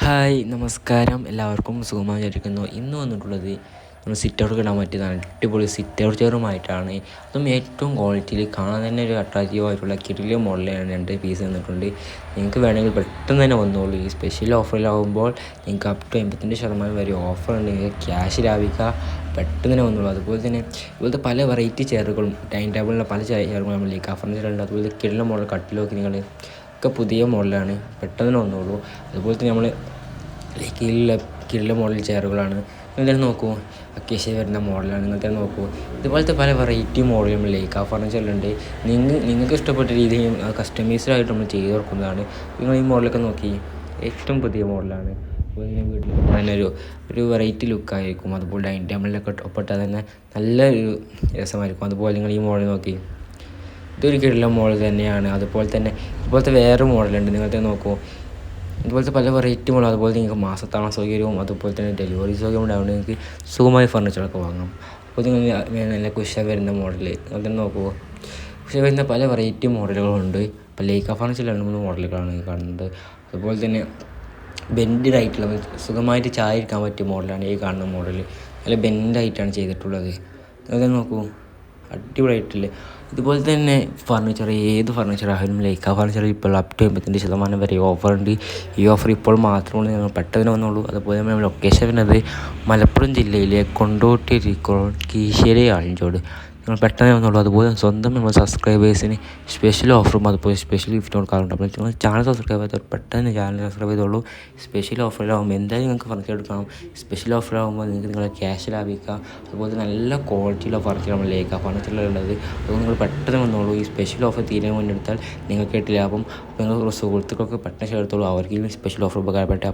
Hi നമസ്കാരം, എല്ലാവർക്കും സുഖമായി വിചാരിക്കുന്നു. ഇന്ന് വന്നിട്ടുള്ളത് നമ്മൾ സിറ്റ് ഔട്ട് ഇടാൻ പറ്റിയ അടിപൊളി സിറ്റ് ഔട്ട് ചെയറുമായിട്ടാണ്. അതും ഏറ്റവും ക്വാളിറ്റിയിൽ കാണാൻ തന്നെ ഒരു അട്രാക്റ്റീവ് ആയിട്ടുള്ള കിടിലൻ മോഡലാണ് 2 പീസ് വന്നിട്ടുണ്ട്. നിങ്ങൾക്ക് വേണമെങ്കിൽ പെട്ടെന്ന് തന്നെ വന്നോളൂ. ഈ സ്പെഷ്യൽ ഓഫറിലാകുമ്പോൾ നിങ്ങൾക്ക് അപ് ടു 85% വരെ ഓഫർ ഉണ്ട്. നിങ്ങൾക്ക് ക്യാഷ് ലാഭിക്കുക, പെട്ടെന്ന് തന്നെ വന്നോളൂ. അതുപോലെ തന്നെ ഇതുപോലത്തെ പല വെറൈറ്റി ചെയറുകളും ഡൈനിങ് ടേബിളിലുള്ള പല ചെയറുകളും നമ്മൾ ലീക്ക ഫർണിച്ചറുണ്ട്. അതുപോലെ കിടിലൻ മോഡൽ കട്ടിലൊക്കെ നിങ്ങൾ ഒക്കെ പുതിയ മോഡലാണ്, പെട്ടെന്ന് തന്നെ വന്നോളൂ. അതുപോലെ തന്നെ നമ്മൾ കിടിലൻ മോഡൽ ചെയറുകളാണ്. നിങ്ങൾ തന്നെ നോക്കൂ, അക്കേഷ്യ വരുന്ന മോഡലാണ്. നിങ്ങൾ തന്നെ നോക്കൂ, ഇതുപോലത്തെ പല വെറൈറ്റി മോഡൽ നമ്മൾ ലൈക്ക ഫർണിച്ചറിലുണ്ട്. നിങ്ങൾക്ക് ഇഷ്ടപ്പെട്ട രീതിയിൽ കസ്റ്റമൈസ്ഡായിട്ട് നമ്മൾ ചെയ്ത് കൊടുക്കുന്നതാണ്. നിങ്ങൾ ഈ മോഡലൊക്കെ നോക്കി, ഏറ്റവും പുതിയ മോഡലാണ്. അതുപോലെ തന്നെ വീട്ടിൽ തന്നെ ഒരു വെറൈറ്റി ലുക്കായിരിക്കും. അതുപോലെ ഡൈനിങ് ടേബിളിലൊക്കെ ഒപ്പിട്ടാൽ തന്നെ നല്ലൊരു രസമായിരിക്കും. അതുപോലെ നിങ്ങൾ ഈ മോഡൽ നോക്കി, ഇതൊരു കിടിലൻ മോഡൽ തന്നെയാണ്. അതുപോലെ തന്നെ ഇതുപോലത്തെ വേറെ മോഡലുണ്ട്, നിങ്ങൾ തന്നെ നോക്കൂ. ഇതുപോലത്തെ പല വെറൈറ്റി മോഡൽ. അതുപോലെ നിങ്ങൾക്ക് മാസത്താണ സൗകര്യവും അതുപോലെ തന്നെ ഡെലിവറി സൗകര്യം ഉണ്ടാവുകൊണ്ട് നിങ്ങൾക്ക് സുഖമായി ഫർണിച്ചറൊക്കെ വാങ്ങാം. അപ്പോൾ നിങ്ങൾ നല്ല കുശ വരുന്ന മോഡൽ നിങ്ങൾ തന്നെ നോക്കൂ. കുശ വരുന്ന പല വെറൈറ്റി മോഡലുകളുണ്ട്. ഇപ്പോൾ ലൈക്ക ഫർണിച്ചറിൽ 2-3 മോഡലുകളാണ് കാണുന്നത്. അതുപോലെ തന്നെ ബെൻഡായിട്ടുള്ള സുഖമായിട്ട് ചായ ഇരിക്കാൻ പറ്റിയ മോഡലാണ് ഈ കാണുന്ന മോഡൽ. നല്ല ബെൻഡായിട്ടാണ് ചെയ്തിട്ടുള്ളത്. നിങ്ങൾ തന്നെ നോക്കൂ, അടിപൊളിയായിട്ടില്ലേ. ഇതുപോലെ തന്നെ ഏത് ഫർണിച്ചർ ആയാലും ലൈക്ക ഫർണിച്ചറിൽ ഇപ്പോൾ അപ് ടു 85% വരെ ഓഫർ ഉണ്ട്. ഈ ഓഫർ ഇപ്പോൾ മാത്രമാണ്, ഞങ്ങൾ പെട്ടെന്ന് വന്നോളൂ. അതുപോലെ നമ്മൾ ലൊക്കേഷൻ വരുന്നത് മലപ്പുറം ജില്ലയിലെ കൊണ്ടോട്ടി കീശ്ശേരി ആലഞ്ചോട്. നിങ്ങൾ പെട്ടെന്ന് വന്നോളൂ. അതുപോലെ സ്വന്തം നമ്മൾ സബ്സ്ക്രൈബേഴ്സിന് സ്പെഷ്യൽ ഓഫറും അതുപോലെ സ്പെഷ്യൽ ഗിഫ്റ്റ് കൊടുക്കാറുണ്ട്. അപ്പോൾ നിങ്ങൾ ചാനൽ സബ്സ്ക്രൈബ് ചെയ്താൽ പെട്ടെന്ന് ചാനൽ സബ്സ്ക്രൈബ് ചെയ്തോളൂ. സ്പെഷ്യൽ ഓഫറിലാകുമ്പോൾ എന്തായാലും നിങ്ങൾക്ക് ഫർണിച്ചർ എടുക്കണം. സ്പെഷ്യൽ ഓഫറാകുമ്പോൾ നിങ്ങൾക്ക് നിങ്ങളെ ക്യാഷ് ലാഭിക്കാം. അതുപോലെ നല്ല ക്വാളിറ്റിയുള്ള ഫർണിച്ചർ നമ്മൾ ലൈക്ക ഫർണിച്ചറിലുള്ളത്. അതുകൊണ്ട് നിങ്ങൾ പെട്ടെന്ന് വന്നോളൂ. ഈ സ്പെഷ്യൽ ഓഫർ തീരെ മുന്നെടുത്താൽ നിങ്ങൾക്ക് ലാഭം. അപ്പോൾ നിങ്ങൾ സുഹൃത്തുക്കൾക്ക് പെട്ടെന്ന് ചേർത്തോളൂ, അവർക്ക് സ്പെഷ്യൽ ഓഫർ ഉപകാരപ്പെട്ട